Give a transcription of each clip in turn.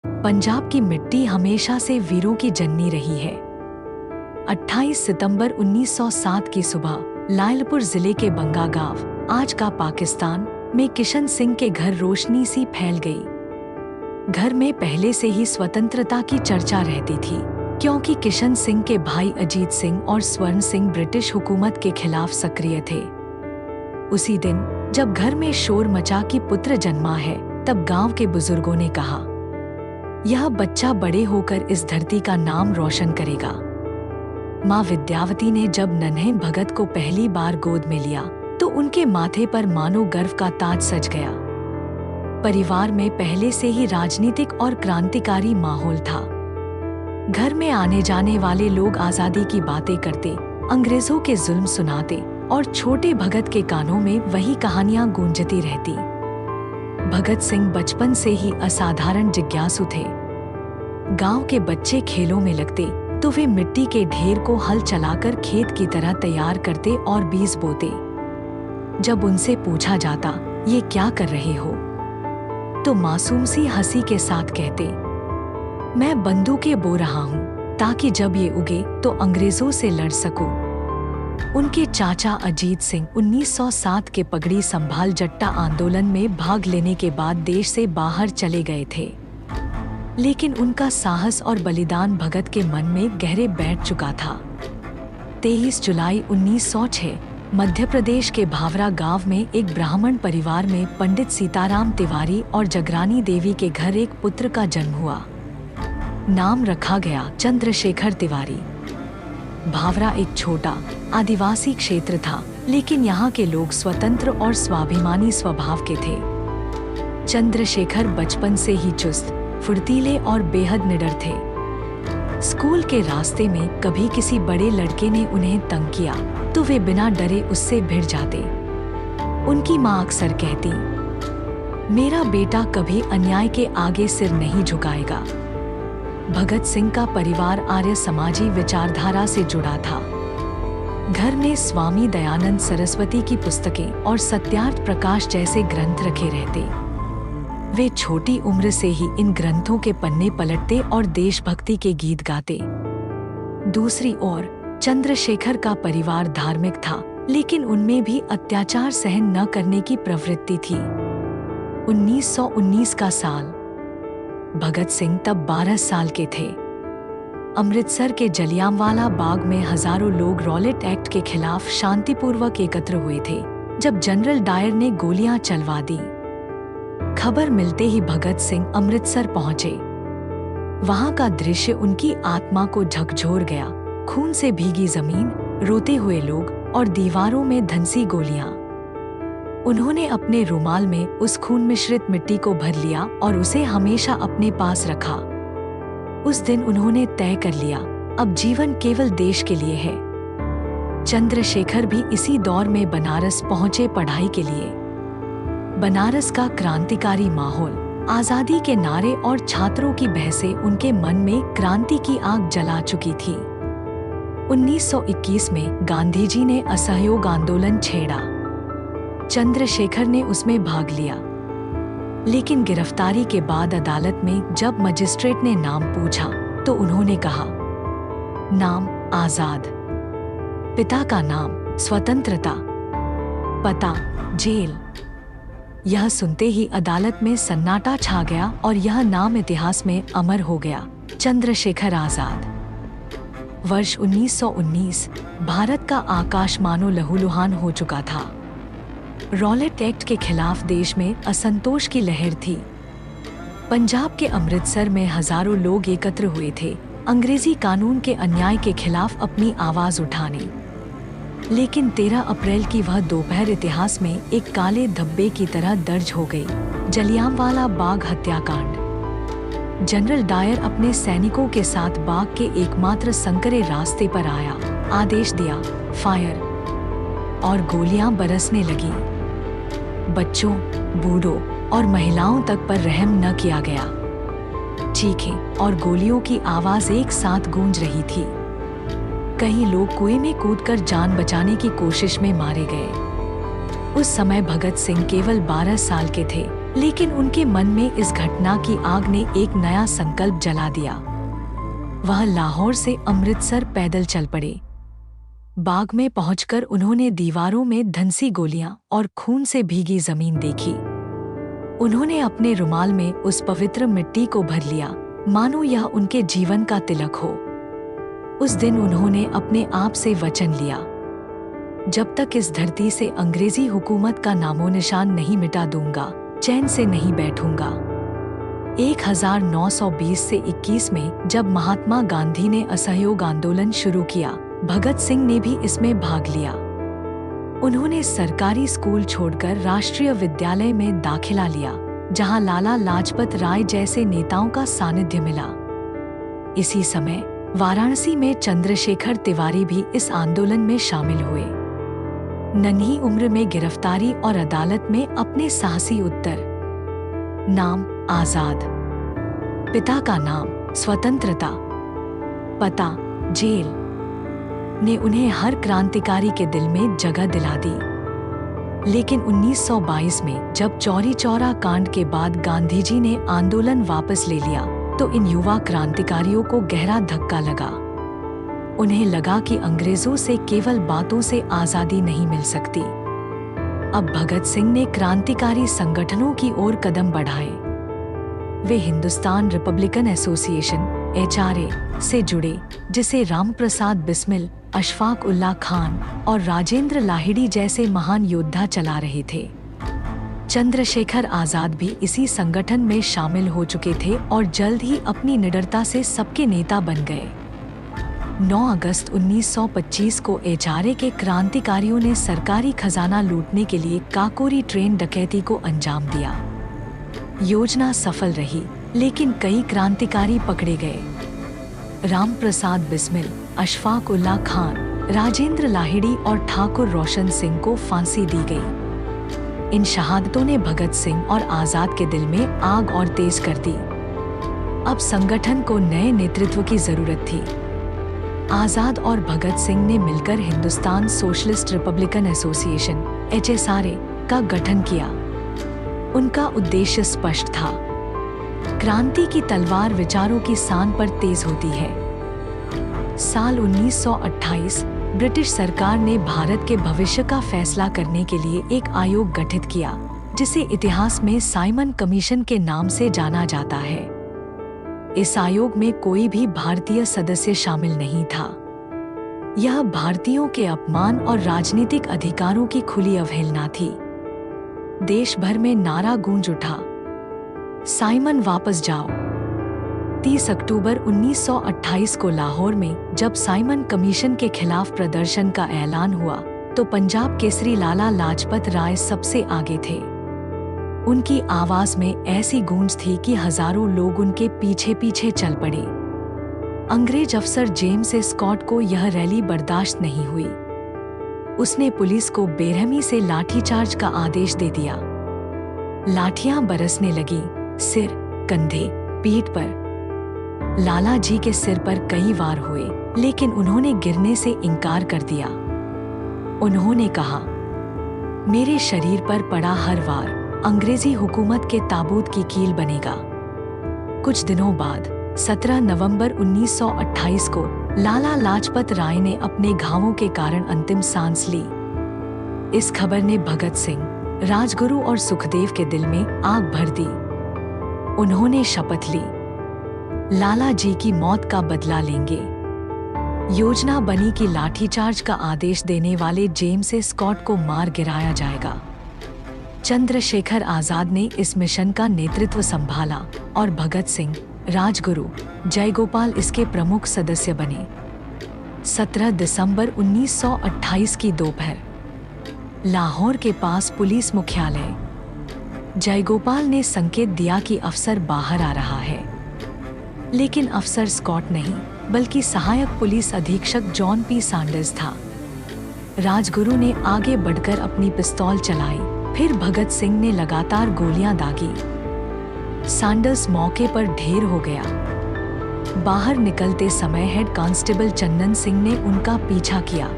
पंजाब की मिट्टी हमेशा से वीरों की जननी रही है। 28 सितंबर 1907 की सुबह लायलपुर जिले के बंगा गांव, आज का पाकिस्तान, में किशन सिंह के घर रोशनी सी फैल गई। घर में पहले से ही स्वतंत्रता की चर्चा रहती थी, क्योंकि किशन सिंह के भाई अजीत सिंह और स्वर्ण सिंह ब्रिटिश हुकूमत के खिलाफ सक्रिय थे। उसी दिन जब घर में शोर मचा कि पुत्र जन्मा है, तब गांव के बुजुर्गों ने कहा, यह बच्चा बड़े होकर इस धरती का नाम रोशन करेगा। माँ विद्यावती ने जब नन्हे भगत को पहली बार गोद में लिया तो उनके माथे पर मानो गर्व का ताज सज गया। परिवार में पहले से ही राजनीतिक और क्रांतिकारी माहौल था। घर में आने जाने वाले लोग आजादी की बातें करते, अंग्रेजों के जुल्म सुनाते और छोटे भगत के कानों में वही कहानियां गूंजती रहती। भगत सिंह बचपन से ही असाधारण जिज्ञासु थे। गांव के बच्चे खेलों में लगते तो वे मिट्टी के ढेर को हल चलाकर खेत की तरह तैयार करते और बीज बोते। जब उनसे पूछा जाता, ये क्या कर रहे हो, तो मासूम सी हंसी के साथ कहते, मैं बंदूकें बो रहा हूँ ताकि जब ये उगे तो अंग्रेजों से लड़ सकूं। उनके चाचा अजीत सिंह 1907 के पगड़ी संभाल जट्टा आंदोलन में भाग लेने के बाद देश से बाहर चले गए थे, लेकिन उनका साहस और बलिदान भगत के मन में गहरे बैठ चुका था। 23 जुलाई 1906 मध्य प्रदेश के भावरा गांव में एक ब्राह्मण परिवार में पंडित सीताराम तिवारी और जगरानी देवी के घर एक पुत्र का जन्म हुआ। नाम रखा गया चंद्रशेखर तिवारी। भावरा एक छोटा आदिवासी क्षेत्र था, लेकिन यहाँ के लोग स्वतंत्र और स्वाभिमानी स्वभाव के थे। चंद्रशेखर बचपन से ही चुस्त, फुर्तीले और बेहद निडर थे। स्कूल के रास्ते में कभी किसी बड़े लड़के ने उन्हें तंग किया तो वे बिना डरे उससे भिड़ जाते। उनकी माँ अक्सर कहती, मेरा बेटा कभी अन्याय के आगे सिर नहीं झुकाएगा। भगत सिंह का परिवार आर्य समाजी विचारधारा से जुड़ा था। घर में स्वामी दयानंद सरस्वती की पुस्तकें और सत्यार्थ प्रकाश जैसे ग्रंथ रखे रहते। वे छोटी उम्र से ही इन ग्रंथों के पन्ने पलटते और देशभक्ति के गीत गाते। दूसरी ओर चंद्रशेखर का परिवार धार्मिक था, लेकिन उनमें भी अत्याचार सहन न करने की प्रवृत्ति थी। 1919 का साल। भगत सिंह तब 12 साल के थे। अमृतसर के जलियांवाला बाग में हजारों लोग रॉलेट एक्ट के खिलाफ शांतिपूर्वक एकत्र हुए थे, जब जनरल डायर ने गोलियां चलवा दी। खबर मिलते ही भगत सिंह अमृतसर पहुंचे। वहां का दृश्य उनकी आत्मा को झकझोर गया। खून से भीगी जमीन, रोते हुए लोग और दीवारों में धंसी गोलियां। उन्होंने अपने रुमाल में उस खून मिश्रित मिट्टी को भर लिया और उसे हमेशा अपने पास रखा। उस दिन उन्होंने तय कर लिया, अब जीवन केवल देश के लिए है। चंद्रशेखर भी इसी दौर में बनारस पहुंचे पढ़ाई के लिए। बनारस का क्रांतिकारी माहौल, आजादी के नारे और छात्रों की बहसें उनके मन में क्रांति की आग जला चुकी थी। 1921 में गांधी जी ने असहयोग आंदोलन छेड़ा। चंद्रशेखर ने उसमें भाग लिया, लेकिन गिरफ्तारी के बाद अदालत में जब मजिस्ट्रेट ने नाम पूछा तो उन्होंने कहा, नाम आजाद, पिता का नाम स्वतंत्रता, पता जेल। यह सुनते ही अदालत में सन्नाटा छा गया और यह नाम इतिहास में अमर हो गया, चंद्रशेखर आजाद। वर्ष 1919 भारत का आकाश मानो लहूलुहान हो चुका था। रॉलेट एक्ट के खिलाफ देश में असंतोष की लहर थी। पंजाब के अमृतसर में हजारों लोग एकत्र हुए थे, अंग्रेजी कानून के अन्याय के खिलाफ अपनी आवाज उठाने। लेकिन 13 अप्रैल की वह दोपहर इतिहास में एक काले धब्बे की तरह दर्ज हो गई, जलियांवाला बाग हत्याकांड। जनरल डायर अपने सैनिकों के साथ बाग के एकमात्र संकरे रास्ते पर आया, आदेश दिया, फायर, और गोलियां बरसने लगी। बच्चों, बूढ़ों और महिलाओं तक पर रहम न किया गया। चीखें और गोलियों की आवाज एक साथ गूंज रही थी। कई लोग कुएं में कूदकर जान बचाने की कोशिश में मारे गए। उस समय भगत सिंह केवल 12 साल के थे, लेकिन उनके मन में इस घटना की आग ने एक नया संकल्प जला दिया। वह लाहौर से अमृतसर पैदल चल पड़े। बाग में पहुंचकर उन्होंने दीवारों में धंसी गोलियां और खून से भीगी जमीन देखी। उन्होंने अपने रुमाल में उस पवित्र मिट्टी को भर लिया, मानो यह उनके जीवन का तिलक हो। उस दिन उन्होंने अपने आप से वचन लिया, जब तक इस धरती से अंग्रेजी हुकूमत का नामो निशान नहीं मिटा दूंगा, चैन से नहीं बैठूंगा। 1920 से 21 में जब महात्मा गांधी ने असहयोग आंदोलन शुरू किया, भगत सिंह ने भी इसमें भाग लिया। उन्होंने सरकारी स्कूल छोड़कर राष्ट्रीय विद्यालय में दाखिला लिया, जहां लाला लाजपत राय जैसे नेताओं का सानिध्य मिला। इसी समय वाराणसी में चंद्रशेखर तिवारी भी इस आंदोलन में शामिल हुए। नन्ही उम्र में गिरफ्तारी और अदालत में अपने साहसी उत्तर, नाम आजाद, पिता का नाम स्वतंत्रता, पता जेल, ने उन्हें हर क्रांतिकारी के दिल में जगह दिला दी। लेकिन 1922 में जब चौरी चौरा कांड के बाद गांधी जी ने आंदोलन वापस ले लिया, तो इन युवा क्रांतिकारियों को गहरा धक्का लगा। उन्हें लगा कि अंग्रेजों से केवल बातों से आजादी नहीं मिल सकती। अब भगत सिंह ने क्रांतिकारी संगठनों की ओर कदम बढ़ाए। वे हिंदुस्तान रिपब्लिकन एसोसिएशन (HRA) से जुड़े, जिसे रामप्रसाद बिस्मिल, अशफाक उल्लाह खान और राजेंद्र लाहिड़ी जैसे महान योद्धा चला रहे थे। चंद्रशेखर आजाद भी इसी संगठन में शामिल हो चुके थे और जल्द ही अपनी निडरता से सबके नेता बन गए। 9 अगस्त 1925 को HRA के क्रांतिकारियों ने सरकारी खजाना लूटने के लिए काकोरी ट्रेन डकैती को अंजाम दिया। योजना सफल रही, लेकिन कई क्रांतिकारी पकड़े गए। रामप्रसाद बिस्मिल, अशफाक उल्लाह खान, राजेंद्र लाहिड़ी और ठाकुर रोशन सिंह को फांसी दी गई। इन शहादतों ने भगत सिंह और आजाद के दिल में आग और तेज कर दी। अब संगठन को नए नेतृत्व की जरूरत थी। आजाद और भगत सिंह ने मिलकर Hindustan socialist Republican association (HSRA) का गठन किया। उनका उद्देश्य स्पष्ट था, क्रांति की तलवार विचारों की सान पर तेज होती है। साल 1928 ब्रिटिश सरकार ने भारत के भविष्य का फैसला करने के लिए एक आयोग गठित किया, जिसे इतिहास में साइमन कमीशन के नाम से जाना जाता है। इस आयोग में कोई भी भारतीय सदस्य शामिल नहीं था। यह भारतीयों के अपमान और राजनीतिक अधिकारों की खुली अवहेलना थी। देश भर में नारा गूंज उठा, साइमन वापस जाओ। 30 अक्टूबर 1928 को लाहौर में जब साइमन कमीशन के खिलाफ प्रदर्शन का ऐलान हुआ, तो पंजाब केसरी लाला लाजपत राय सबसे आगे थे। उनकी आवाज में ऐसी गूंज थी कि हजारों लोग उनके पीछे पीछे चल पड़े। अंग्रेज अफसर जेम्स स्कॉट को यह रैली बर्दाश्त नहीं हुई। उसने पुलिस को बेरहमी से लाठीचार्ज का आदेश दे दिया। लाठियां बरसने लगी, सिर, कंधे, पीठ पर। लाला जी के सिर पर कई वार हुए, लेकिन उन्होंने गिरने से इनकार कर दिया। उन्होंने कहा, मेरे शरीर पर पड़ा हर वार अंग्रेजी हुकूमत के ताबूत की कील बनेगा। कुछ दिनों बाद 17 नवंबर 1928 को लाला लाजपत राय ने अपने घावों के कारण अंतिम सांस ली। इस खबर ने भगत सिंह, राजगुरु और सुखदेव के दिल में आग भर दी। उन्होंने शपथ ली, लाला जी की मौत का बदला लेंगे। योजना बनी कि लाठीचार्ज का आदेश देने वाले जेम्स स्कॉट को मार गिराया जाएगा। चंद्रशेखर आजाद ने इस मिशन का नेतृत्व संभाला और भगत सिंह, राजगुरु, जयगोपाल इसके प्रमुख सदस्य बने। 17 दिसंबर 1928 की दोपहर, लाहौर के पास पुलिस मुख्यालय। जयगोपाल ने संकेत दिया कि अफसर बाहर आ रहा है, लेकिन अफसर स्कॉट नहीं, बल्कि सहायक पुलिस अधीक्षक जॉन पी सैंडर्स था। राजगुरु ने आगे बढ़कर अपनी पिस्तौल चलाई, फिर भगत सिंह ने लगातार गोलियां दागी। सैंडर्स मौके पर ढेर हो गया। बाहर निकलते समय हेड कांस्टेबल चंदन सिंह ने उनका पीछा किया।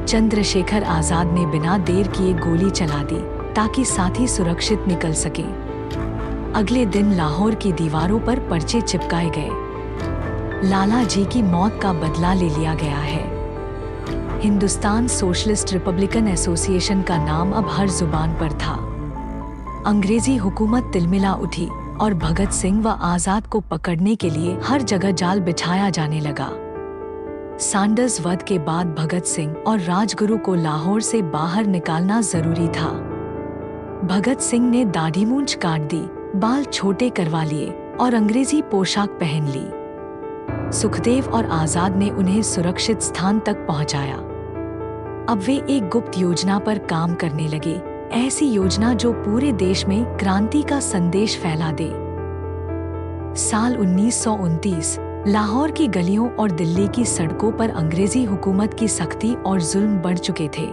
चंद्रशेखर आजाद ने बिना देर किए गोली चला दी, ताकि साथी सुरक्षित निकल सकें। अगले दिन लाहौर की दीवारों पर पर्चे चिपकाए गए। लाला जी की मौत का बदला ले लिया गया है। हिंदुस्तान सोशलिस्ट रिपब्लिकन एसोसिएशन का नाम अब हर जुबान पर था। अंग्रेजी हुकूमत तिलमिला उठी और भगत सिंह व आजाद को पकड़ने के लिए हर जगह जाल बिछाया जाने लगा। सैंडर्स वध के बाद भगत सिंह और राजगुरु को लाहौर से बाहर निकालना जरूरी था। भगत सिंह ने दाढ़ी मूंछ काट दी, बाल छोटे करवा लिए और अंग्रेजी पोशाक पहन ली। सुखदेव और आजाद ने उन्हें सुरक्षित स्थान तक पहुंचाया। अब वे एक गुप्त योजना पर काम करने लगे, ऐसी योजना जो पूरे देश में क्रांति का संदेश फैला दे। साल 1929 लाहौर की गलियों और दिल्ली की सड़कों पर अंग्रेजी हुकूमत की सख्ती और जुल्म बढ़ चुके थे।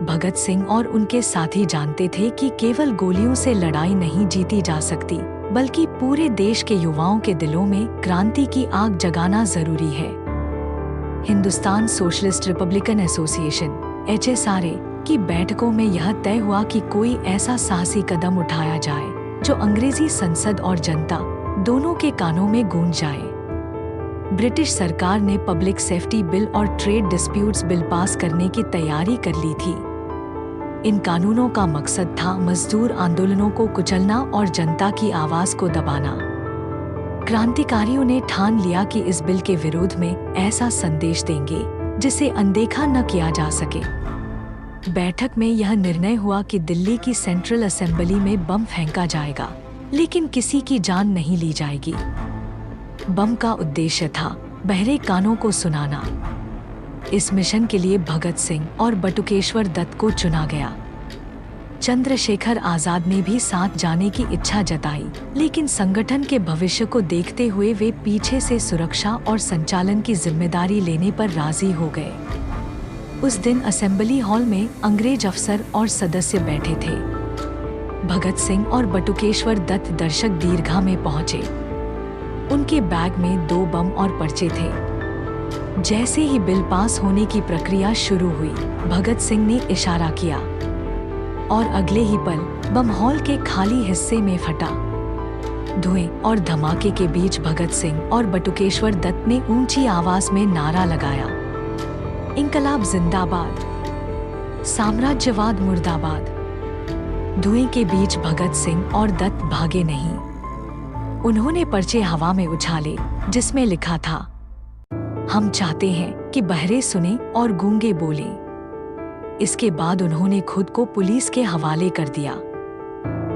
भगत सिंह और उनके साथी जानते थे कि केवल गोलियों से लड़ाई नहीं जीती जा सकती, बल्कि पूरे देश के युवाओं के दिलों में क्रांति की आग जगाना जरूरी है। Hindustan socialist Republican association (HSRA) की बैठकों में यह तय हुआ कि कोई ऐसा साहसी कदम उठाया जाए जो अंग्रेजी संसद और जनता दोनों के कानों में गूंज जाए। ब्रिटिश सरकार ने पब्लिक सेफ्टी बिल और ट्रेड डिस्प्यूट्स बिल पास करने की तैयारी कर ली थी। इन कानूनों का मकसद था मजदूर आंदोलनों को कुचलना और जनता की आवाज को दबाना। क्रांतिकारियों ने ठान लिया कि इस बिल के विरोध में ऐसा संदेश देंगे जिसे अनदेखा न किया जा सके। बैठक में यह निर्णय हुआ कि दिल्ली की सेंट्रल असेंबली में बम फेंका जाएगा, लेकिन किसी की जान नहीं ली जाएगी। बम का उद्देश्य था बहरे कानों को सुनाना। इस मिशन के लिए भगत सिंह और बटुकेश्वर दत्त को चुना गया। चंद्रशेखर आजाद ने भी साथ जाने की इच्छा जताई, लेकिन संगठन के भविष्य को देखते हुए वे पीछे से सुरक्षा और संचालन की जिम्मेदारी लेने पर राजी हो गए। उस दिन असेंबली हॉल में अंग्रेज अफसर और सदस्य बैठे थे। भगत सिंह और बटुकेश्वर दत्त दर्शक दीर्घा में पहुंचे। उनके बैग में 2 बम और पर्चे थे। जैसे ही बिल पास होने की प्रक्रिया शुरू हुई, भगत सिंह ने इशारा किया और अगले ही पल बम हॉल के खाली हिस्से में फटा। धुएं और धमाके के बीच भगत सिंह और बटुकेश्वर दत्त ने ऊंची आवाज में नारा लगाया, इंकलाब जिंदाबाद, साम्राज्यवाद मुर्दाबाद। धुएं के बीच भगत सिंह और दत्त भागे नहीं। उन्होंने पर्चे हवा में उछाले जिसमें लिखा था, हम चाहते हैं कि बहरे सुने और गूंगे बोले। इसके बाद उन्होंने खुद को पुलिस के हवाले कर दिया।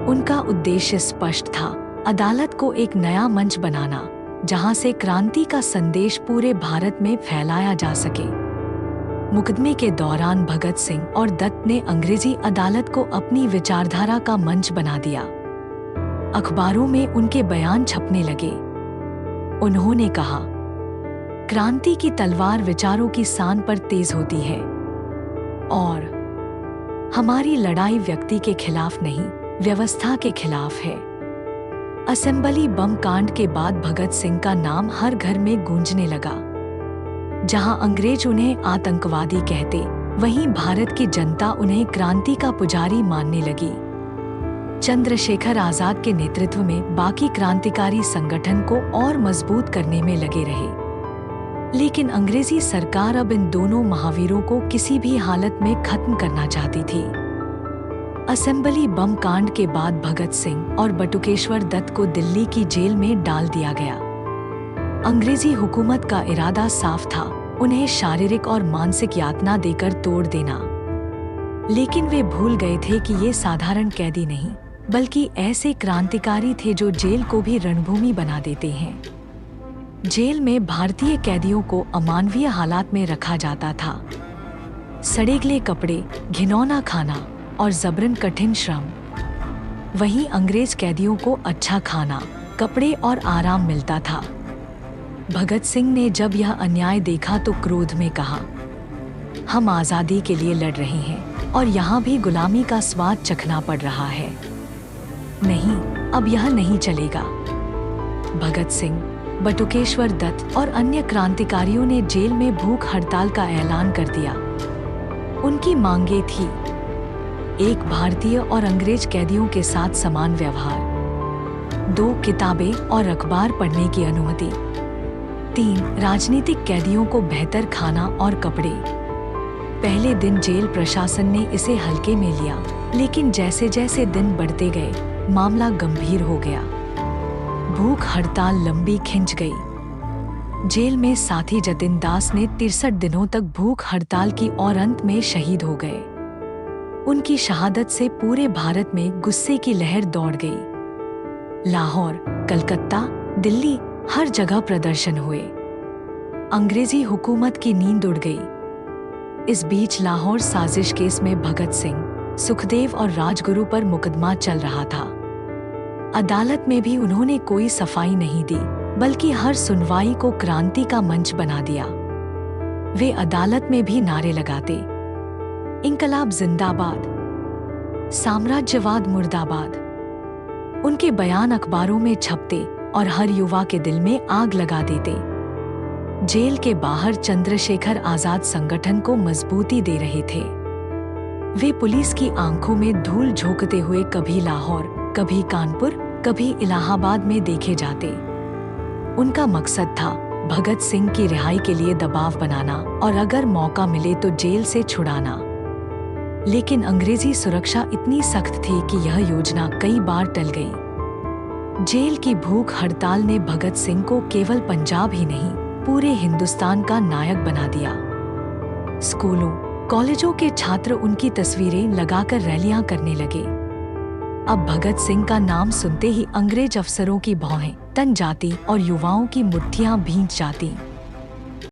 उनका उद्देश्य स्पष्ट था, अदालत को एक नया मंच बनाना जहां से क्रांति का संदेश पूरे भारत में फैलाया जा सके। मुकदमे के दौरान भगत सिंह और दत्त ने अंग्रेजी अदालत को अपनी विचारधारा का मंच बना दिया। अखबारों में उनके बयान छपने लगे। उन्होंने कहा, क्रांति की तलवार विचारों की सान पर तेज होती है और हमारी लड़ाई व्यक्ति के खिलाफ नहीं, व्यवस्था के खिलाफ है। असेंबली बम कांड के बाद भगत सिंह का नाम हर घर में गूंजने लगा। जहां अंग्रेज उन्हें आतंकवादी कहते, वहीं भारत की जनता उन्हें क्रांति का पुजारी मानने लगी। चंद्रशेखर आजाद के नेतृत्व में बाकी क्रांतिकारी संगठन को और मजबूत करने में लगे रहे। लेकिन अंग्रेजी सरकार अब इन दोनों महावीरों को किसी भी हालत में खत्म करना चाहती थी। असेंबली बम कांड के बाद भगत सिंह और बटुकेश्वर दत्त को दिल्ली की जेल में डाल दिया गया। अंग्रेजी हुकूमत का इरादा साफ था, उन्हें शारीरिक और मानसिक यातना देकर तोड़ देना। लेकिन वे भूल गए थे कि ये साधारण कैदी नहीं, बल्कि ऐसे क्रांतिकारी थे जो जेल को भी रणभूमि बना देते हैं। जेल में भारतीय कैदियों को अमानवीय हालात में रखा जाता था। सड़ेगले कपड़े, घिनौना खाना और जबरन कठिन श्रम। वहीं अंग्रेज कैदियों को अच्छा खाना, कपड़े और आराम मिलता था। भगत सिंह ने जब यह अन्याय देखा तो क्रोध में कहा, हम आज़ादी के लिए लड़ रहे हैं और यहाँ भी गुलामी का स्वाद चखना पड़ रहा है। नहीं, अब यह नहीं चलेगा। भगत सिंह, बटुकेश्वर दत्त और अन्य क्रांतिकारियों ने जेल में भूख हड़ताल का ऐलान कर दिया। उनकी मांगे थी एक भारतीय और अंग्रेज कैदियों के साथ समान व्यवहार। 2 किताबें और अखबार पढ़ने की अनुमति। 3 राजनीतिक कैदियों को बेहतर खाना और कपड़े। पहले दिन जेल प्रशासन ने इसे हल्के में लिया, लेकिन जैसे जैसे दिन बढ़ते गए मामला गंभीर हो गया। भूख हड़ताल लंबी खिंच गई। जेल में साथी जतिन दास ने 63 दिनों तक भूख हड़ताल की और अंत में शहीद हो गए। उनकी शहादत से पूरे भारत में गुस्से की लहर दौड़ गई। लाहौर, कलकत्ता, दिल्ली, हर जगह प्रदर्शन हुए। अंग्रेजी हुकूमत की नींद उड़ गई। इस बीच लाहौर साजिश केस में भगत सिंह, सुखदेव और राजगुरु पर मुकदमा चल रहा था। अदालत में भी उन्होंने कोई सफाई नहीं दी, बल्कि हर सुनवाई को क्रांति का मंच बना दिया। वे अदालत में भी नारे लगाते, इंकलाब जिंदाबाद, साम्राज्यवाद मुर्दाबाद। उनके बयान अखबारों में छपते और हर युवा के दिल में आग लगा देते। जेल के बाहर चंद्रशेखर आजाद संगठन को मजबूती दे रहे थे। वे पुलिस की आंखों में धूल झोंकते हुए कभी लाहौर, कभी कानपुर, कभी इलाहाबाद में देखे जाते। उनका मकसद था भगत सिंह की रिहाई के लिए दबाव बनाना और अगर मौका मिले तो जेल से छुड़ाना। लेकिन अंग्रेजी सुरक्षा इतनी सख्त थी कि यह योजना कई बार टल गई। जेल की भूख हड़ताल ने भगत सिंह को केवल पंजाब ही नहीं, पूरे हिंदुस्तान का नायक बना दिया। स्कूलों, कॉलेजों के छात्र उनकी तस्वीरें लगाकर रैलियां करने लगे। अब भगत सिंह का नाम सुनते ही अंग्रेज अफसरों की भौहें तन जाती और युवाओं की मुट्ठियां भींच जाती।